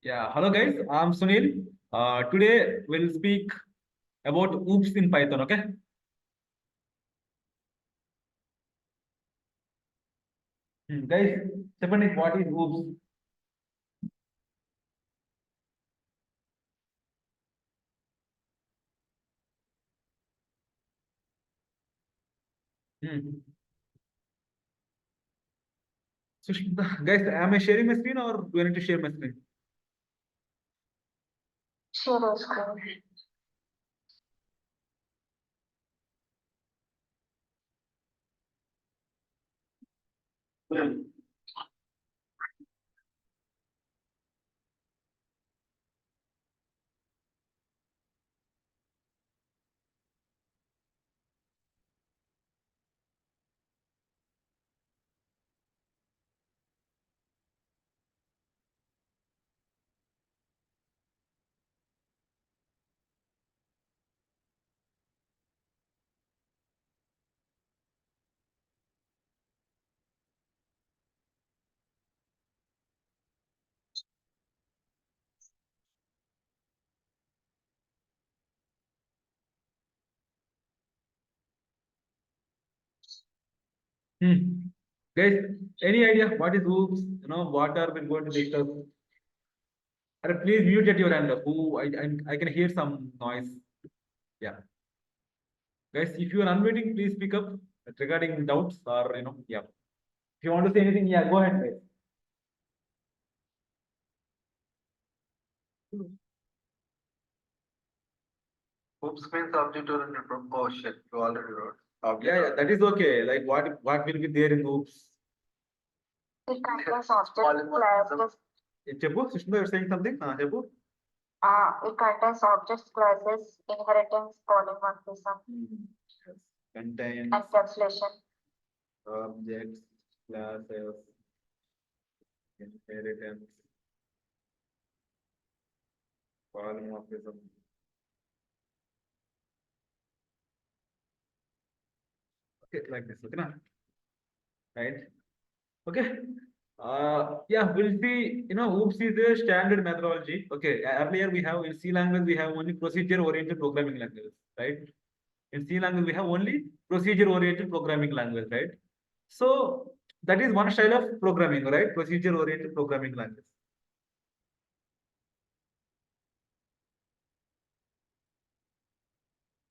Yeah, hello guys. I'm Sunil. Today we'll speak about OOPS in Python. Okay. Guys, Stephanie, what is OOPS? Hmm. So, guys, am I sharing my screen or do I need to share my screen? Share your screen. Hmm. Guys, any idea what is OOPS? What are we going to discuss? Please mute at your end. I can hear some noise. Yeah. Guys, if you are unmuting, please speak up regarding doubts or yeah. If you want to say anything, yeah, go ahead, guys. Oops means object-oriented Oh shit, you already wrote. Yeah, that is okay. Like what will be there in OOPS? It contains object classes. Chepu, Sushma, you're saying something? Chepu? It contains object classes, inheritance, polymorphism, Yes. Contains encapsulation. objects, classes, inheritance, polymorphism. Okay, like this. Okay, na? Right? Okay. Yeah, we'll see. OOPS is a standard methodology. Okay. Earlier we have in C language we have only procedure-oriented programming language, right? In C language we have only procedure-oriented programming language, right? So that is one style of programming, right? Procedure-oriented programming language.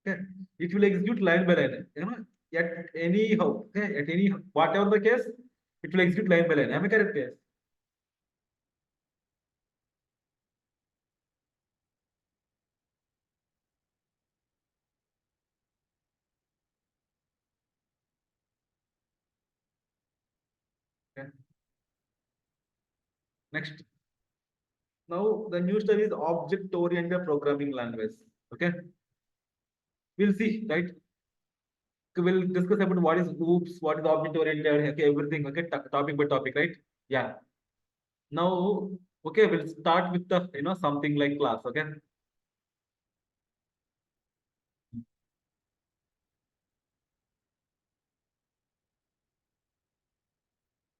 Okay. It will execute line by line. At anyhow, okay, at any whatever the case, it will execute line by line. Am I correct, guys? Okay. Next. Now the new study is object-oriented programming language. Okay. We'll see, right? We'll discuss about what is OOPS, what is object-oriented, okay, everything, okay, topic by topic, right? Yeah. Now, okay, we'll start with the something like class, okay?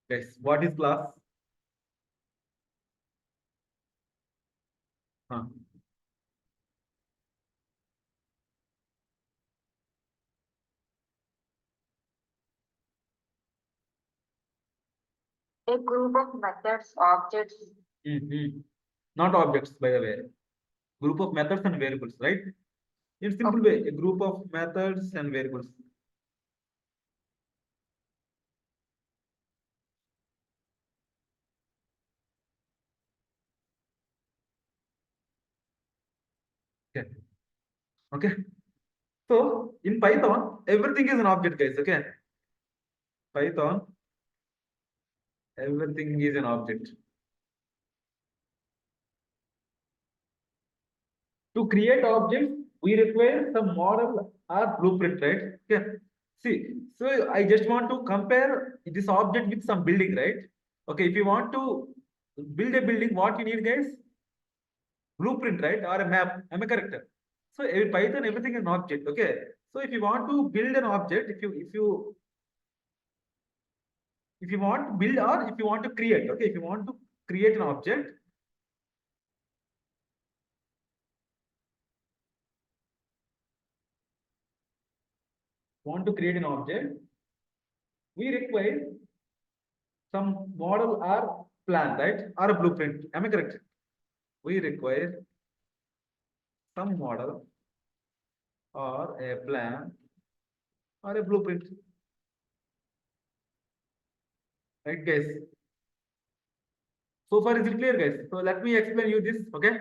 Yes. What is class? Huh. A group of methods, objects. Mm-hmm. Not objects, by the way. Group of methods and variables, right? In simple way, a group of methods and variables. Okay. Okay. So in Python, everything is an object, guys. Okay. Python, everything is an object. To create objects, we require some model or blueprint, right? Okay. See, so I just want to compare this object with some building, right? Okay, if you want to build a building, what you need, guys? Blueprint, right? Or a map. Am I correct? So in Python, everything is an object. Okay. So if you want to build an object, if you want to build or if you want to create, okay, if you want to create an object, want to create an object, we require some model or plan, right? Or a blueprint. Am I correct? We require some model or a plan or a blueprint. Right, guys? So far, is it clear, guys? So let me explain you this, okay?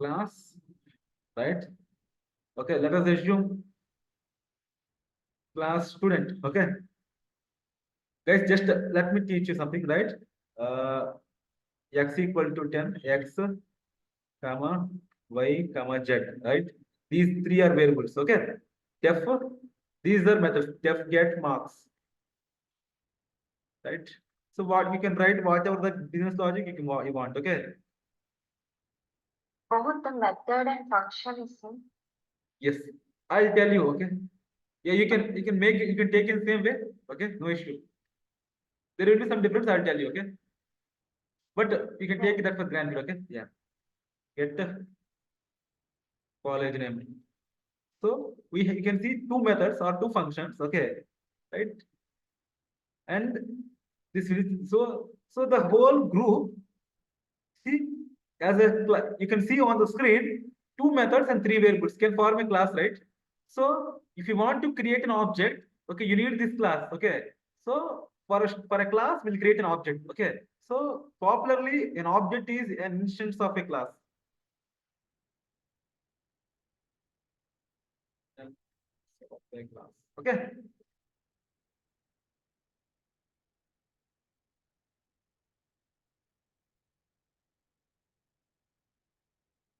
Class, right? Okay, let us assume class student, okay? Guys, just let me teach you something, right? X equal to 10, X, comma, Y, comma, Z, right? These three are variables, okay? Def, these are methods, def get marks, right? So what you can write whatever the business logic you want, okay? Both the method and function is same. Yes, I'll tell you, okay? Yeah, you can make it, you can take in same way, okay? No issue. There will be some difference, I'll tell you, okay? But you can take that for granted, okay? Yeah. Get the college name. So you can see two methods or two functions, okay? Right? And this is so the whole group, see, you can see on the screen, two methods and three variables can form a class, right? So if you want to create an object, okay, you need this class, okay? So for a class, we'll create an object, okay? So popularly, an object is an instance of a class. Okay.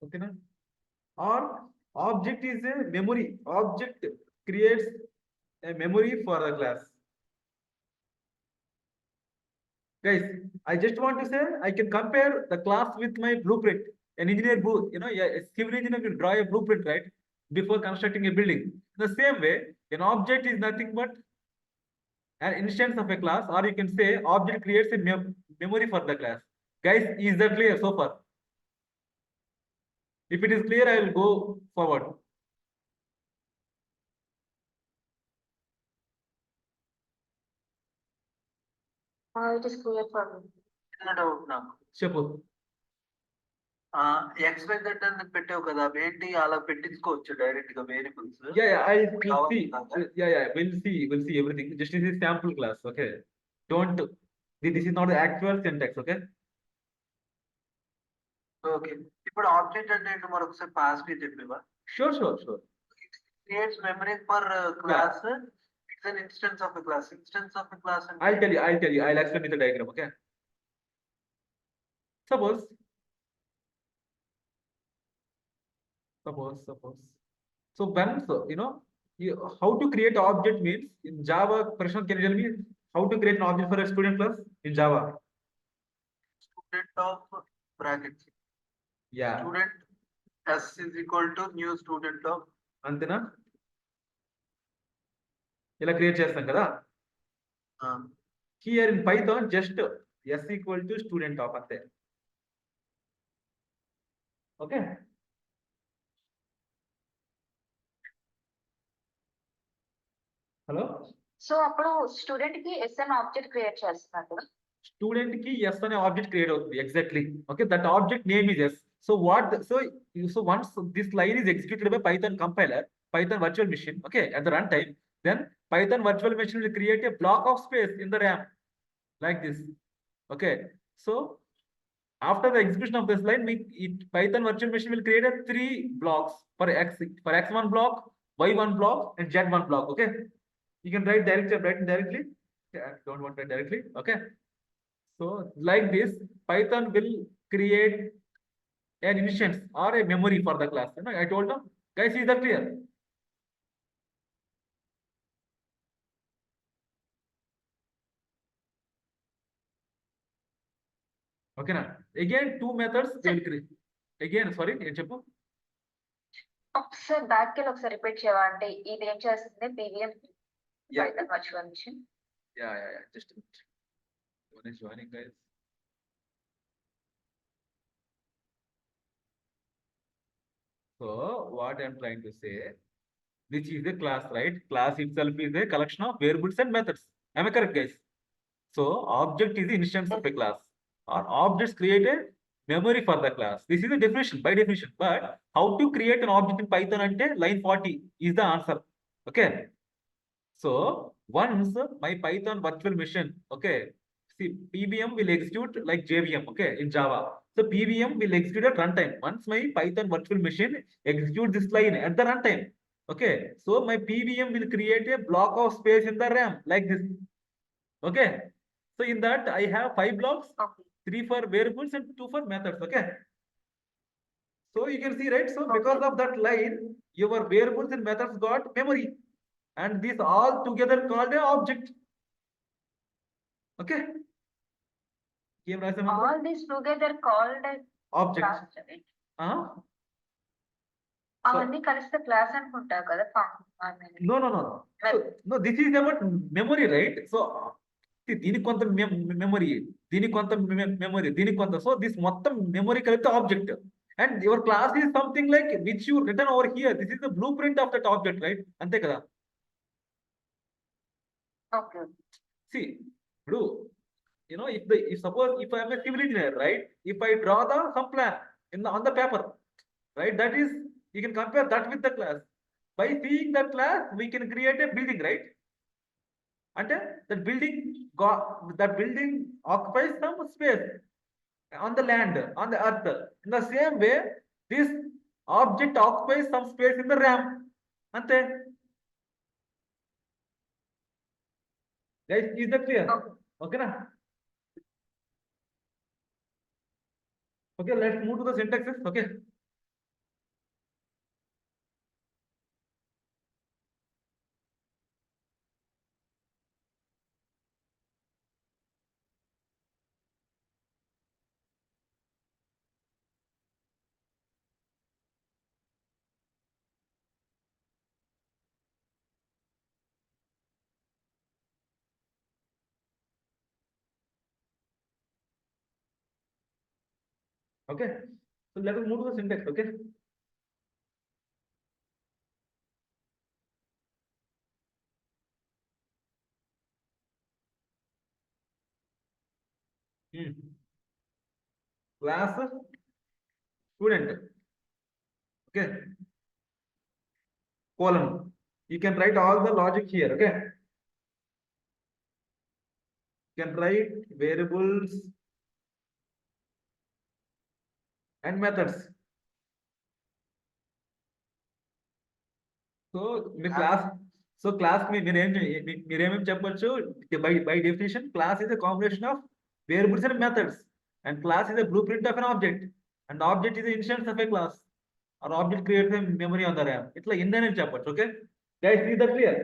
Okay, na? Or object is a memory. Object creates a memory for the class. Guys, I just want to say I can compare the class with my blueprint. An engineer, yeah, a civil engineer will draw a blueprint, right? Before constructing a building. The same way, an object is nothing but an instance of a class, or you can say object creates a memory for the class. Guys, is that clear so far? If it is clear, I will go forward. It is clear for me. చిన్న doubt నాకు చెప్పు. XYZ అని పెట్టావు కదా అవి ఏంటి అలా పెట్టించుకోవచ్చు direct గా variables Yeah, yeah, will see. Okay. Yeah, we'll see everything. Just this is sample class, okay? Don't. This is not the actual syntax, okay? Okay ఇప్పుడు ఆబ్జెక్ట్ అంటే ఏంటో మరొకసారి పాస్ట్ చెప్పేవా Sure. Creates memory for class it's an instance of a class అంటే I'll tell you. I'll explain you the diagram, okay? Suppose. So when, how to create object means in Java, Prashant, can you tell me how to create an object for a student class in Java? Student of brackets Yeah. Student S is equal to new student of అంతేనా? ఇలా create చేస్తాం కదా? Here in Python, just S equal to student of అంతే. Okay? Hello? So అప్పుడు student కి ఎస్ఎన్ object create చేస్తున్నారు కదా. Student ki yes అనే ఆబ్జెక్ట్ క్రియేట్ అవుతుంది exactly. Okay, that object name is S. So once this line is executed by Python compiler, Python virtual machine, okay, at the runtime, then Python virtual machine will create a block of space in the RAM like this. Okay, so after the execution of this line, Python virtual machine will create a 3 blocks for x1 block, y1 block, and z1 block. Okay, you can write directly. Okay, I don't want to write directly. Okay, so like this, Python will create an instance or a memory for the class. I told them, guys, is that clear? Okay na? Again, two methods they will create. Again, sorry, ఏం చెప్పు? ఒకసారి back కి ఒకసారి repeat చేయవా అంటే ఇది ఏం చేస్తుంది PVM Yeah. Python virtual machine. Yeah. Just a minute. One is joining, guys. So what I'm trying to say, which is a class, right? Class itself is a collection of variables and methods. Am I correct, guys? So object is the instance of a class, or objects create a memory for the class. This is a definition by definition. But how to create an object in Python ante line 40 is the answer. Okay. So once my Python virtual machine, okay, see PVM will execute like JVM, okay, in Java. So PVM will execute at runtime. Once my Python virtual machine execute this line at the runtime, okay, so my PVM will create a block of space in the RAM like this. Okay. So in that I have 5 blocks, Okay. 3 for variables and 2 for methods. Okay. So you can see, right? So because of that line, your variables and methods got memory, and these all together called an object. Okay. Here I am All these together called as object. class, right? Huh? అవన్నీ కలిస్తే class అనుకుంటా కదా. No. So, no, this is about memory, right? So దీనికి కొంత memory, దీనికి కొంత memory, దీనికి కొంత. సో దిస్ మొత్తం మెమరీ కలిపితే object, and your class is something like which you return over here. This is the blue print of that object, right? అంతే కదా. ఓకే. See, ఇప్పుడు if suppose if I am a civil engineer, right? If I draw some plan on the paper, right? That is, you can compare that with the class. By seeing that class, we can create a building, right? And that building occupies some space on the land, on the earth. In the same way, this object occupies some space in the RAM. Ante. Guys, is that clear? Okay na? Okay, let's move to the syntaxes. Okay. Okay, so let us move to the syntax. Okay. Class student. Okay. Colon. You can write all the logic here. Okay. You can write variables and methods. So మీ class, so class మీరేమేమి చెప్పొచ్చు? By definition, class is a combination of variables and methods, and class is a blueprint of an object, and object is the instance of a class, or object creates a memory on the RAM. ఇట్లా ఇందని చెప్పొచ్చు. Okay, guys, is that clear?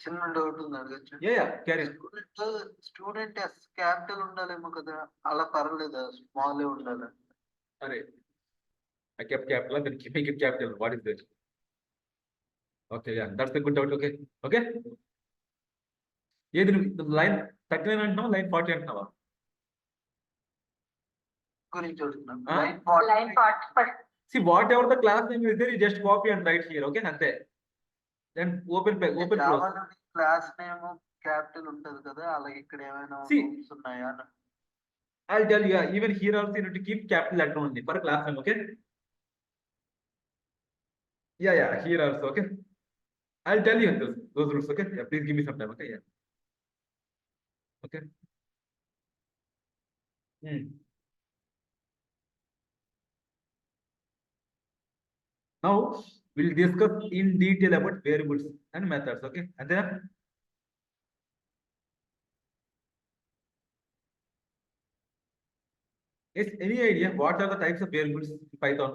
చిన్న doubt ఉంది, అడగచ్చు? Carry. Student yes capital ఉండాలేమో కదా, అలా పర్లేదా? Small ఉండాలి. అరే, I kept capital, then make it capital. What is this? Okay, yeah, that's the good doubt. Okay. ఏది లైన్ 39 అంటున్నావా, లైన్ 40 అంటున్నావా? గురించి అడుగుతున్నాను. Ah? Line 40. See, whatever the class name is there, you just copy and write here. Okay, అంతే. Then open close. Class name capital ఉంటది కదా, అలాగే ఇక్కడ ఏమైనా See, రూల్స్ ఉన్నాయా? I'll tell you, even here also you need to keep capital letter only for class name. Okay. Yeah, here also. Okay, I'll tell you those rules. Okay, yeah, please give me some time. Okay, yeah. Okay. Now we'll discuss in detail about variables and methods. Okay, and then is any idea what are the types of variables in Python?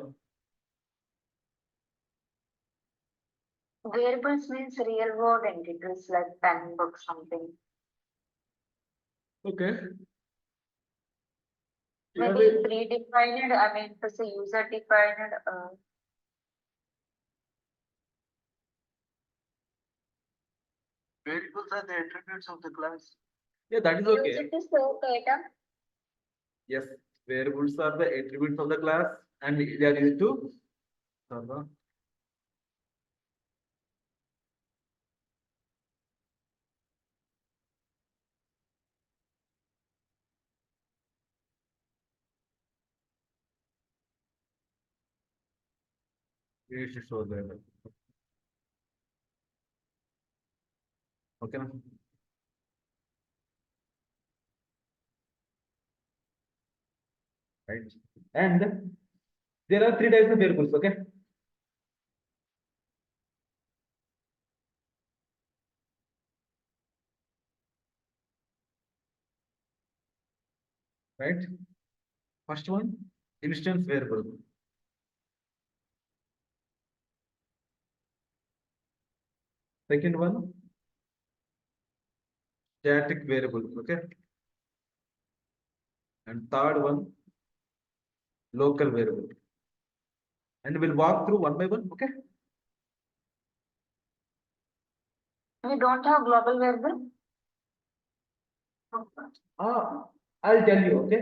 Variables means real world entities like pen, book, something. Okay. Maybe predefined, I mean, to say user defined, Variables are the attributes of the class. Yeah, that is use okay. it to store data. Yes, variables are the attributes of the class and they are used to server. We should show that. Okay. Na? Right. And there are three types of variables. Okay. Right. First one, instance variable. Second one, static variable. Okay. And third one, local variable. And we'll walk through one by one. Okay. We don't have global variable. I'll tell you. Okay.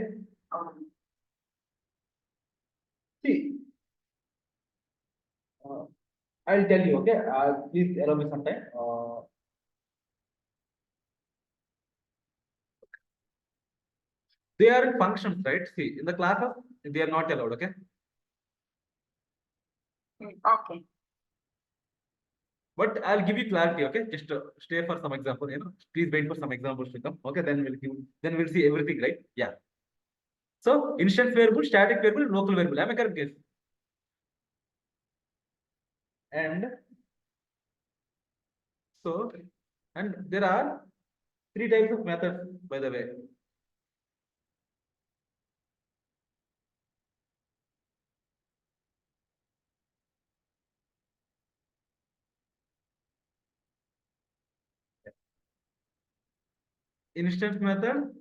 See, I'll tell you. Okay. Please allow me some time. They are functions, right? See, in the classes, they are not allowed. Okay. Okay. But I'll give you clarity, okay? Just stay for some example, please wait for some examples to come. Okay, then we'll see everything, right? Yeah. So instance variable, static variable, local variable. Am I correct, guys? And so, and there are three types of methods, by the way. Instance method,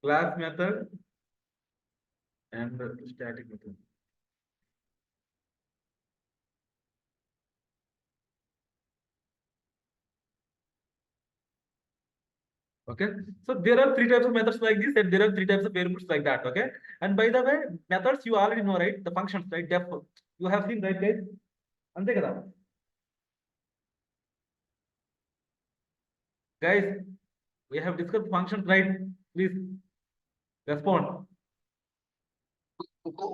class method, and static method. Okay, so there are three types of methods like this, and there are three types of variables like that. Okay, and by the way, methods you already know, right? The functions, right? Def, you have seen, right, guys? Ante kada? Guys, we have discussed functions, right? Please respond.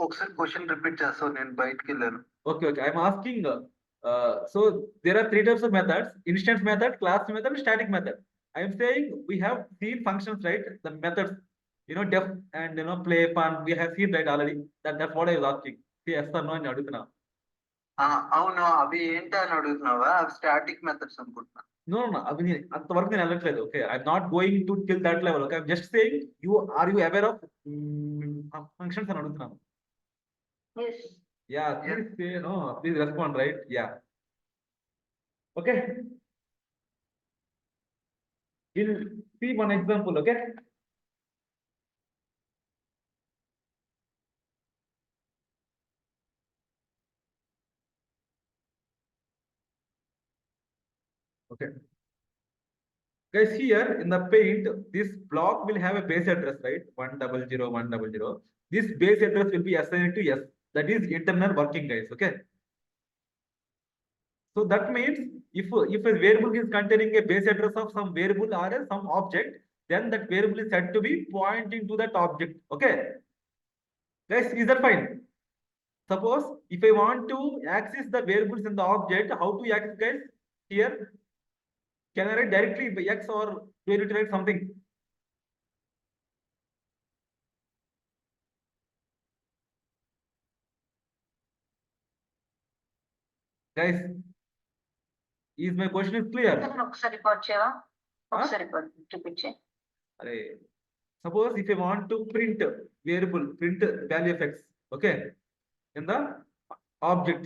ఒకసారి question repeat చేస్తావు నేను బయటికి వెళ్ళాను. Okay, okay. I'm asking. So there are three types of methods: instance method, class method, and static method. I am saying we have seen functions, right? The methods, def and play, fun. We have seen, right, already. That's what I was asking. See, yes or no అని అడుగుతున్నా. అవును, అవి ఏంటి అని అడుగుతున్నావా? అవి static methods అనుకుంటున్నా. No, no, అవి అంతవరకు నేను వెళ్ళట్లేదు. Okay, I'm not going to till that level. Okay, I'm just saying, are you aware of functions అని అడుగుతున్నాను. Yes. Yeah, please say no. Please respond, right? Yeah. Okay. We'll see one example. Okay. Okay. Guys, here in the paint, this block will have a base address, right? 100, 100. This base address will be assigned to S. That is internal working, guys. Okay. So that means if a variable is containing a base address of some variable or some object, then that variable is said to be pointing to that object. Okay. Guys, is that fine? Suppose if I want to access the variables in the object, how to access, guys? Here, can I write directly by X or do I need to write something? Guys, is my question is clear? ఒకసారి report చేయవా? ఒకసారి repeat చేయి. Suppose if I want to print variable, print value of X, okay, in the object,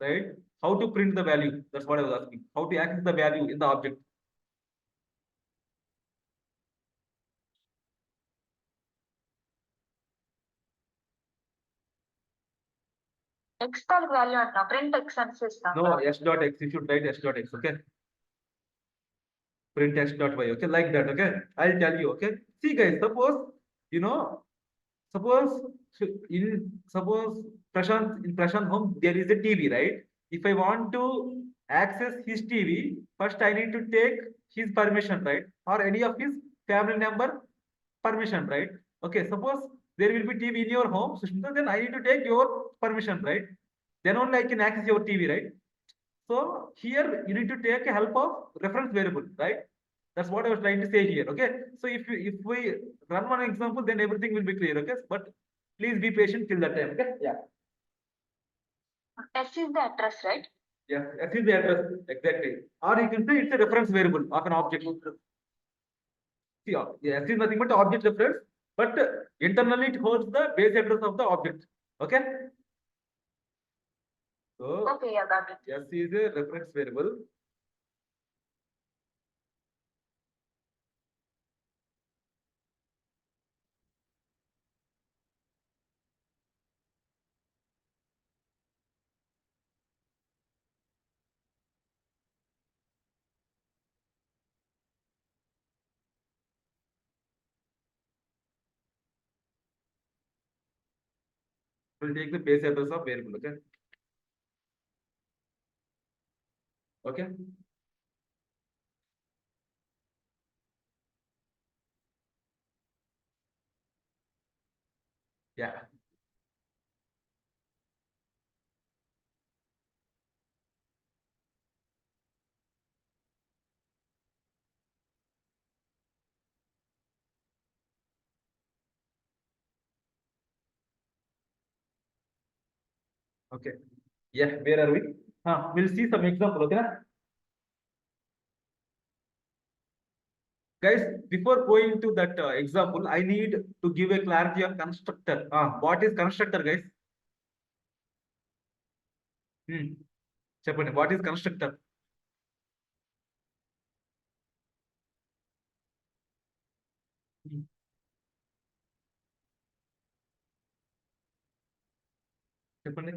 right? how to print the value. That's what I was asking. How to access the value in the object. X value and print X and system. No, s dot x. You should write s dot x. Okay. Print x dot y. Okay, like that. Okay, I'll tell you. Okay. See, guys. Suppose you know. Suppose suppose Prashant home there is a TV, right? If I want to access his TV, first I need to take his permission, right? Or any of his family member permission, right? Okay, suppose there will be TV in your home, Sushmita, then I need to take your permission, right? Then only I can access your TV, right? So here you need to take a help of reference variable, right? That's what I was trying to say here. Okay. So if we run one example, then everything will be clear. Okay. But please be patient till that time. Okay. Yeah. S is the address, right? Yeah. S is the address exactly. Or you can say it's a reference variable of an object. See, yeah, S is nothing but object reference, but internally it holds the base address of the object. Okay. So Okay, yeah, got it. S is a reference variable. We'll take the base address of variable. Okay. Okay. Yeah. Okay. Yeah. Where are we? We'll see some example. Okay. Guys, before going to that example, I need to give a clarity on constructor. What is constructor, guys? చెప్పండి, what is constructor? చెప్పండి.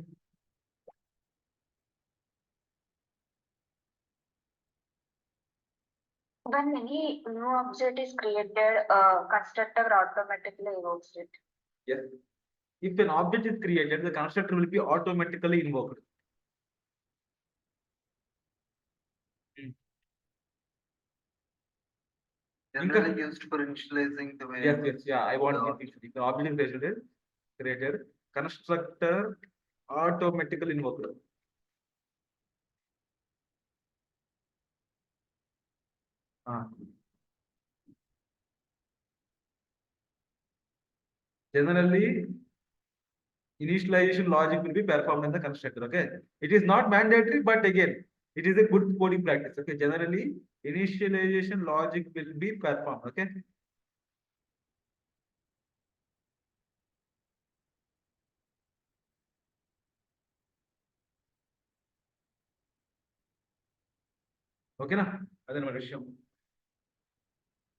When any new object is created, constructor automatically invokes it. Yes. If an object is created, the constructor will be automatically invoked. Generally used for initializing the way. Yes, yeah. I want this picture. If the object is created, constructor automatically invoked. Generally, initialization logic will be performed in the constructor. Okay. It is not mandatory, but again, it is a good coding practice. Okay. Generally, initialization logic will be performed. Okay. Okay, na? Then what is shown.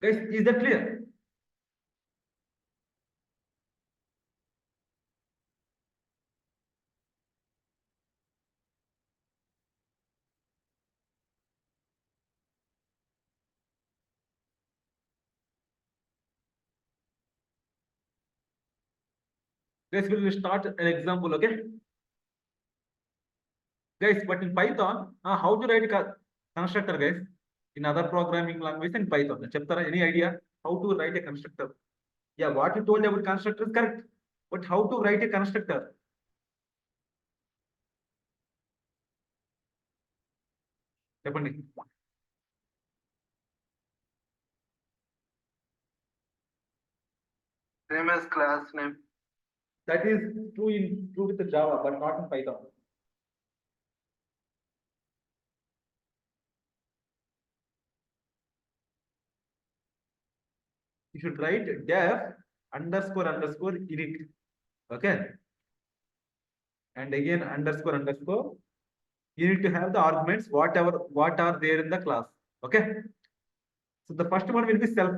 Guys, is that clear? Guys, we will start an example. Okay. Guys, but in Python, how to write a constructor, guys? In other programming language in Python. Chapter, any idea how to write a constructor? Yeah, what you told about constructor is correct. But how to write a constructor? చెప్పండి. Same as class name. That is true with the Java, but not in Python. You should write def underscore init. Okay. And again underscore. you need to have the arguments, what are there in the class. Okay. So the first one will be self.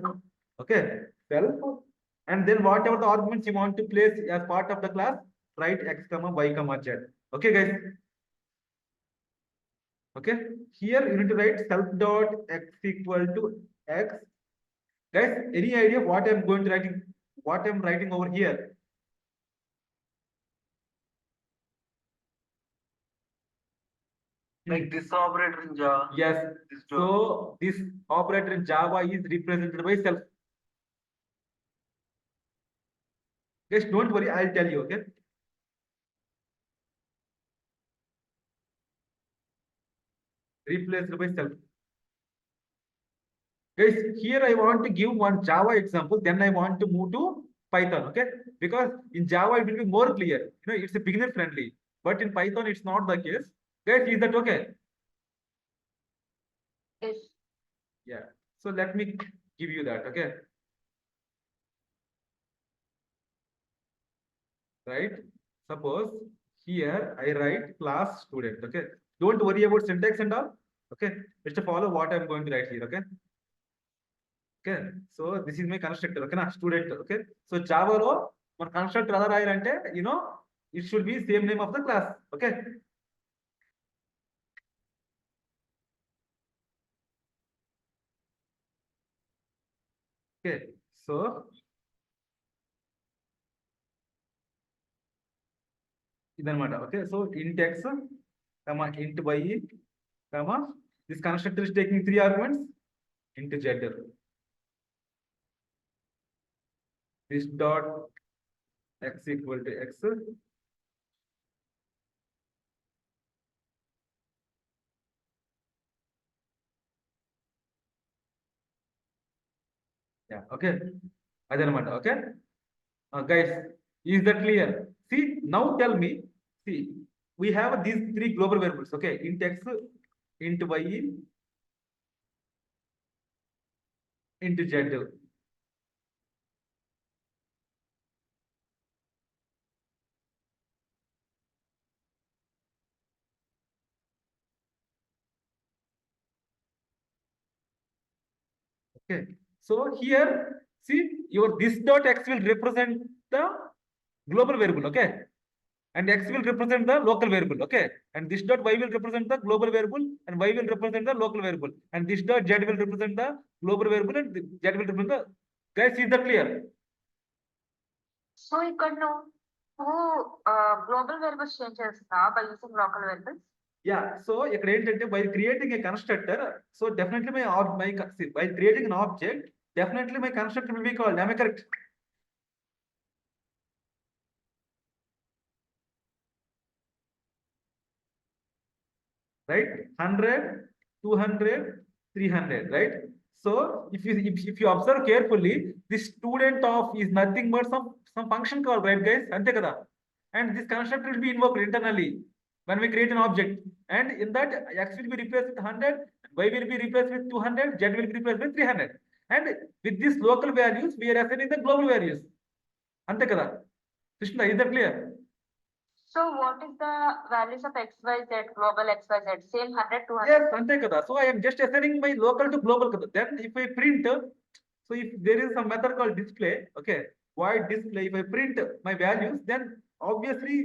Okay. Self. And then whatever the arguments you want to place as part of the class, write x comma y comma z. Okay, guys. Okay. Here you need to write self dot x equal to x. Guys, any idea what I'm going to writing? What I'm writing over here? Like this operator in Java. Yes. This dot. So this operator in Java is represented by self. Guys, don't worry, I'll tell you. Okay. Replaced by self. Guys, here I want to give one Java example, then I want to move to Python, okay? Because in Java it will be more clear. You know, it's a beginner friendly, but in Python it's not the case. Guys, is that okay? Yes. Yeah. So let me give you that, okay? Right? Suppose here I write class student, okay? Don't worry about syntax and all, okay? Just follow what I'm going to write here, okay? Okay, so this is my constructor, okay, na student, okay. So Java lo మన constructor ఎలా రాయాలంటే, you know, it should be same name of the class, okay. Okay, so ఇదన్నమాట, okay. So int x, comma int y, comma this constructor is taking 3 arguments, int z. This dot x equal to x. Yeah, okay. అదన్నమాట, okay. Guys, is that clear? See, now tell me, see, we have these 3 global variables, okay, int x, int y, int z. Okay, so here, see, your this dot x will represent the global variable, okay, and x will represent the local variable, okay, and this dot y will represent the global variable and y will represent the local variable, and this dot z will represent the global variable and z will represent the. Guys, is that clear? So ఇక్కడ నువ్వు global variables change చేస్తున్నావా by using local variables? Yeah, so ఇక్కడ ఏంటంటే by creating a constructor, so definitely by creating an object, definitely my constructor will be called. Am I correct? Right? 100, 200, 300, right? So if you observe carefully, this student of is nothing but some function call, right, guys? Ante kada. And this constructor will be invoked internally when we create an object. And in that, x will be replaced with 100, y will be replaced with 200, z will be replaced with 300. And with these local values, we are assigning the global values. Ante kada. Krishna, is that clear? So what is the values of xyz, global xyz? Same 100, 200? Yes, ante kada. So I am just assigning my local to global kada. Then if I print, so if there is some method called display, okay, void display, if I print my values, then obviously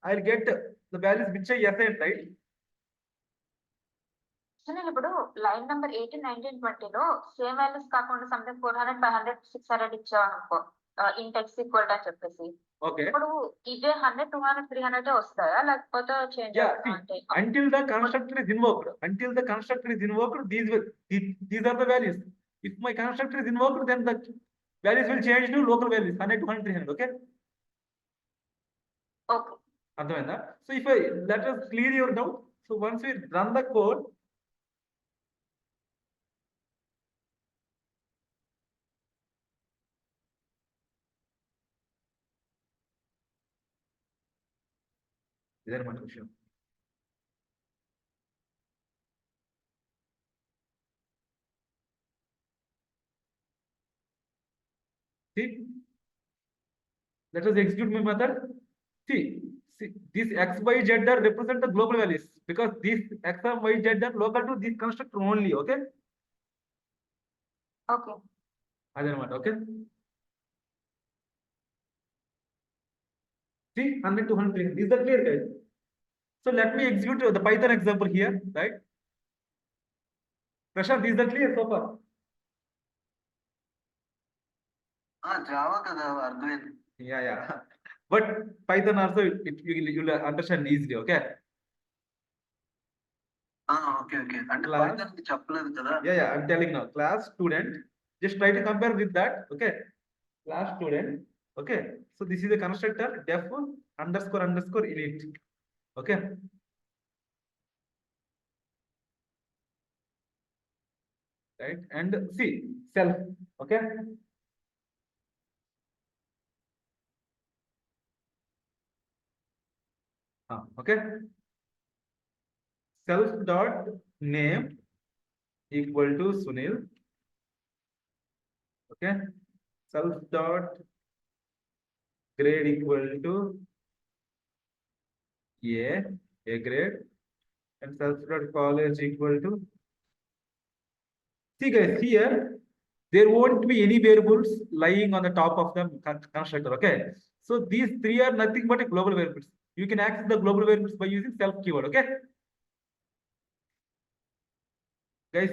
I'll get the values which I assigned, right? So నేను ఇప్పుడు line number 18, 19, 20లో same values కాకుండా something 400, 500, 600 ఇచ్చావు అనుకో ఇంట్ X equal అని చెప్పేసి, Okay. ఇప్పుడు ఇవే 100, 200, 300 వస్తాయా లేకపోతే చేంజ్ Yeah, అవుతుందా? అంటే until the constructor is invoked, these are the values. If my constructor is invoked, then the values will change to local values, 100, 200, 300, okay? Okay. అర్థమైందా? So if let us clear your doubt. So once we run the code, ఇదన్నమాట విషయం. See, let us execute my method. See, See, this X, Y, Z are represent the global values because these X and Y, Z are local to this constructor only. Okay. Okay. Okay. See, 100, 200, is that clear, guys? So let me execute the Python example here, right? Prashant, is that clear so far? Java కదా అర్థమైంది. Yeah. But Python also, you'll understand easily, okay? Okay okay అంటే Class. Python కి చెప్పలేదు కదా. Yeah, I'm telling now. Class student, just try to compare with that, okay? Class student, okay? So this is a constructor, def underscore underscore init, okay? Right, and see, self, okay? Okay. Self dot name equal to Sunil. Okay. Self dot grade equal to A grade, and self dot college equal to. See guys, here there won't be any variables lying on the top of the constructor. Okay. So these three are nothing but a global variables. You can access the global variables by using self keyword. Okay. Guys,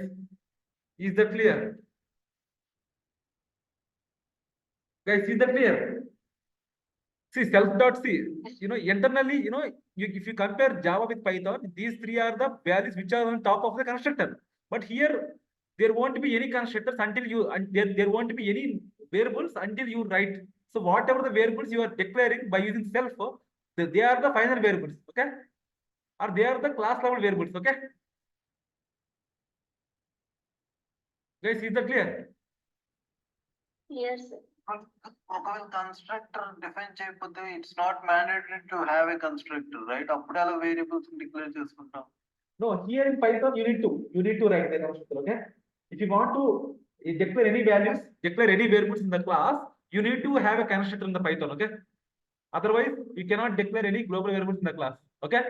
is that clear? Guys, is that clear? See, self dot C, internally, if you compare Java with Python, these three are the values which are on top of the constructor. But here, there won't be any constructors until you, and there won't be any variables until you write. So whatever the variables you are declaring by using self, they are the final variables, okay? Or they are the class level variables, okay? Guys, is that clear? Yes, sir. ఒకవేళ constructor define చేయకపోతే it's not mandatory to have a constructor right, అప్పుడు అలా variables declare చేసుకుంటాం. No, here in Python you need to write the constructor, okay? If you want to declare any values, declare any variables in the class, you need to have a constructor in the Python, okay? Otherwise you cannot declare any global variables in the class, okay?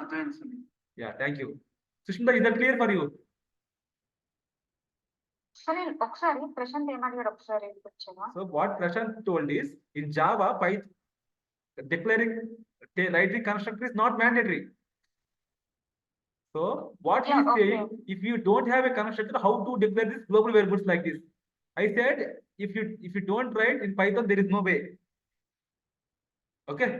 అర్థమైంది sir. Yeah, thank you. Sushmita, is that clear for you? సరే ఒకసారి ప్రశాంత్ ఏమడిగాడు ఒకసారి వచ్చాను. So what Prashant told is, in Java, Python declaring writing constructor is not mandatory. So what he is saying, if you don't have a constructor, how to declare this global variables like this? I said, if you don't write in Python, there is no way. Okay.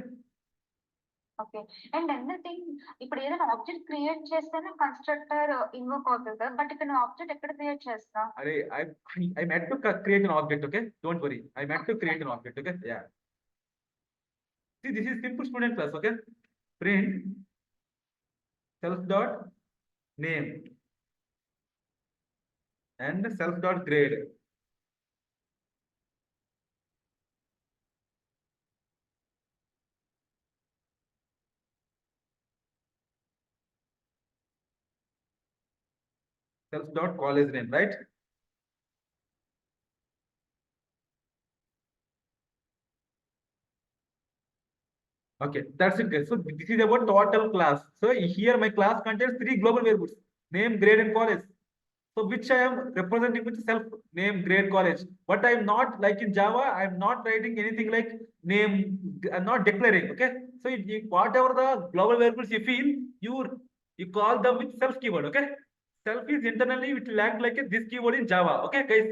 Okay and another thing, ఇప్పుడు ఏదైనా object create చేస్తేనే constructor invoke అవుతుంది కదా, but ఇక్కడ నువ్వు object ఎక్కడ create చేస్తా? Arey, I meant to create an object, okay? Don't worry. I meant to create an object, okay? Yeah. See, this is simple student class, okay? Print self dot name and self dot grade. Self dot college name, right? Okay, that's it, guys. So this is about total class. So here my class contains three global variables: name, grade, and college. So which I am representing with self name, grade, college. But I am not like in Java. I am not writing anything like name. I'm not declaring. Okay. So whatever the global variables you feel, you call them with self keyword. Okay. Self is internally it will act like this keyword in Java. Okay, guys.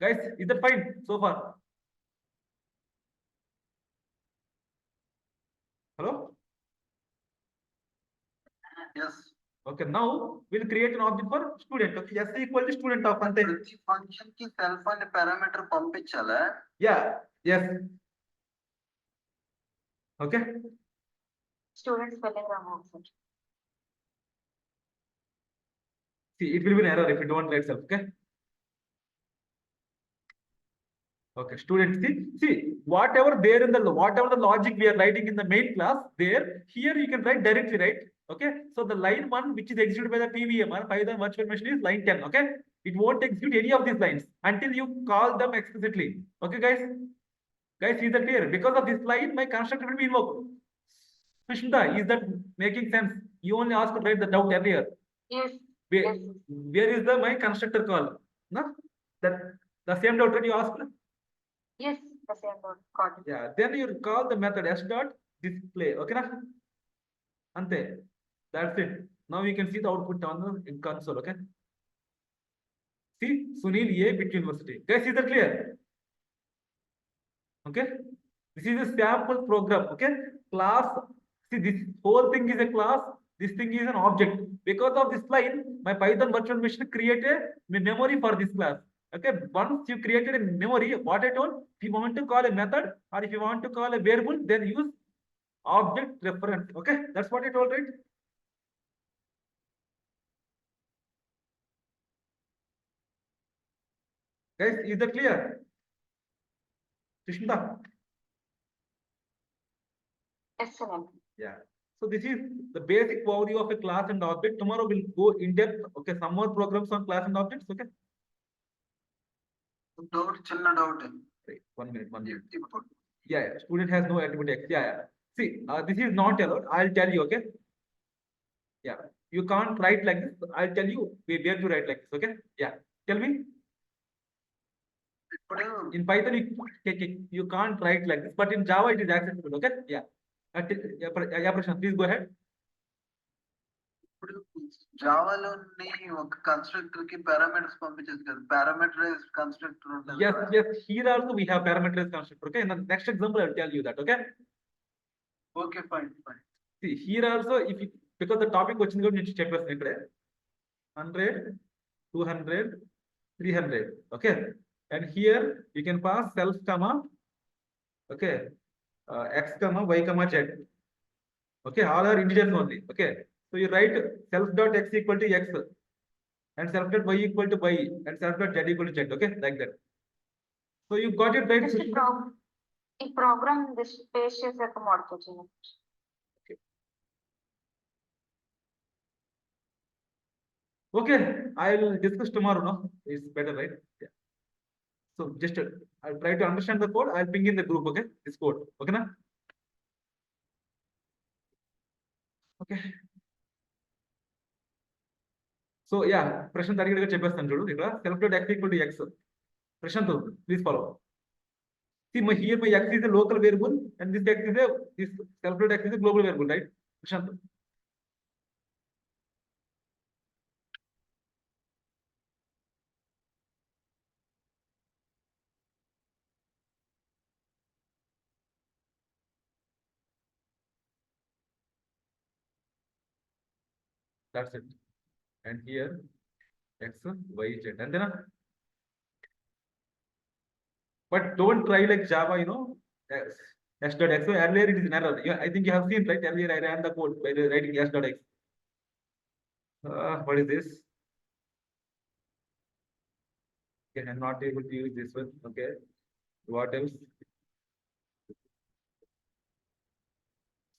Guys, is that fine so far? Hello. Yes. Okay, now we'll create an object for student. Okay, S equal to student of ante. ప్రతి function కి self అనే parameter పంపించాలా? Yeah, yes. Okay. Student spelling wrong ఒకసారి. See, it will be an error if you don't write self. Okay. Okay, student, see whatever the logic we are writing in the main class there, here you can write directly, right? Okay, so the line 1 which is executed by the PVM or Python virtual machine is line 10. Okay, it won't execute any of these lines until you call them explicitly. Okay, guys. Guys, is that clear? Because of this line, my constructor will be invoked. Sushmita, is that making sense? You only asked to write the doubt earlier. Yes, Where, yes, where is the my constructor call? No? That the same doubt that you asked? yes, the same word, got it. Yeah, then you call the method s dot display. Okay, na? Ante. That's it. Now you can see the output on the console. Okay. See, Sunil A. Bit University. Guys, is that clear? Okay. This is a sample program. Okay. Class. See, this whole thing is a class. This thing is an object. Because of this line, my Python virtual machine created a memory for this class. Okay. Once you created a memory, what I told, if you want to call a method or if you want to call a variable, then use object reference. Okay. That's what I told, right? Guys, is that clear? Sushmita? Excellent. Yeah. So this is the basic overview of a class and object. Tomorrow we'll go in depth. Okay, some more programs on class and objects. Okay. Doubt, చిన్న doubt. Right. 1 minute. 1 minute. ఇప్పుడు Yeah, yeah. Student has no attribute X. Yeah, yeah. See, this is not allowed. I'll tell you. Okay. Yeah. You can't write like this. I'll tell you where to write like this. Okay. Yeah. Tell me. ఇప్పుడు In Python, you can't write like this, but in Java it is acceptable. Okay. Yeah. Yeah, Prashant, please go ahead. ఇప్పుడు జావాలోని ఒక constructor కి parameters పంపించేది కదా, parameterise constructor ఉంటుంది. Yes, yes. Here also we have parameterized constructor. Okay. In the next example, I'll tell you that. Okay. Okay, fine fine. See, here also, if you, because the topic వచ్చింది కూడా నేను చెప్పేస్తాను ఇక్కడే 100, 200, 300. Okay. And here you can pass self comma, okay, x comma y comma z. Okay, all are integers only. Okay. So you write self dot x equal to x and self dot y equal to y and self dot z equal to z. Okay, like that. So you got it right. Just ఈ programme this page చేసాక modify చేయండి. Okay, I'll discuss tomorrow. No, it's better, right? Yeah. So just I'll try to understand the code. I'll ping in the group. Okay, this code. Okay, na? Okay. So yeah, Prashant అడిగినగా చెప్పేస్తాను చూడు ఇక్కడ self dot x equal to x. Prashant, please follow. See, here my x is a local variable and this x is a this self dot x is a global variable, right? Prashant. That's it. And here x, y, z. And then, but don't try like Java, you know, s dot x. So earlier it is an error. I think you have seen, right? Earlier I ran the code by writing s dot x. What is this? Okay, I'm not able to use this one. Okay. What else?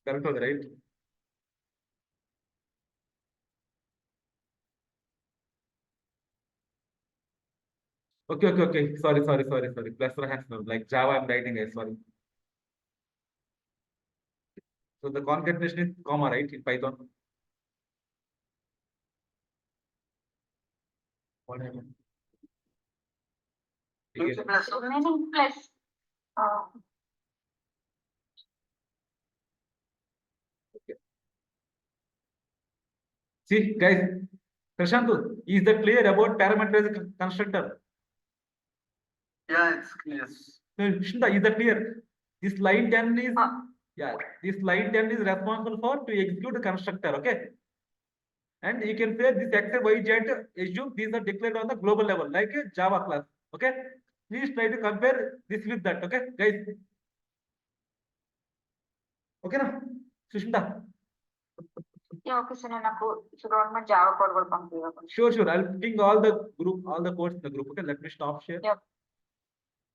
Correct, right? Okay. Sorry. Plus like Java, I'm writing it. Sorry. So the concatenation is comma, right? In Python. What happened? Okay. Remaining plus See, guys, Prashant, is that clear about parameterized constructor? Yeah, it's clear. So, Shinda, is that clear? This line 10 is, yeah, this line 10 is responsible for to execute the constructor, okay? And you can say this x, y, z, assume these are declared on the global level, like a Java class, okay? Please try to compare this with that, okay, guys? Okay, na? Sushmita? Okay sir, నాకు government Java code కూడా పంపించండి. Sure. I'll ping all the codes in the group, okay? Let me stop share. Yep.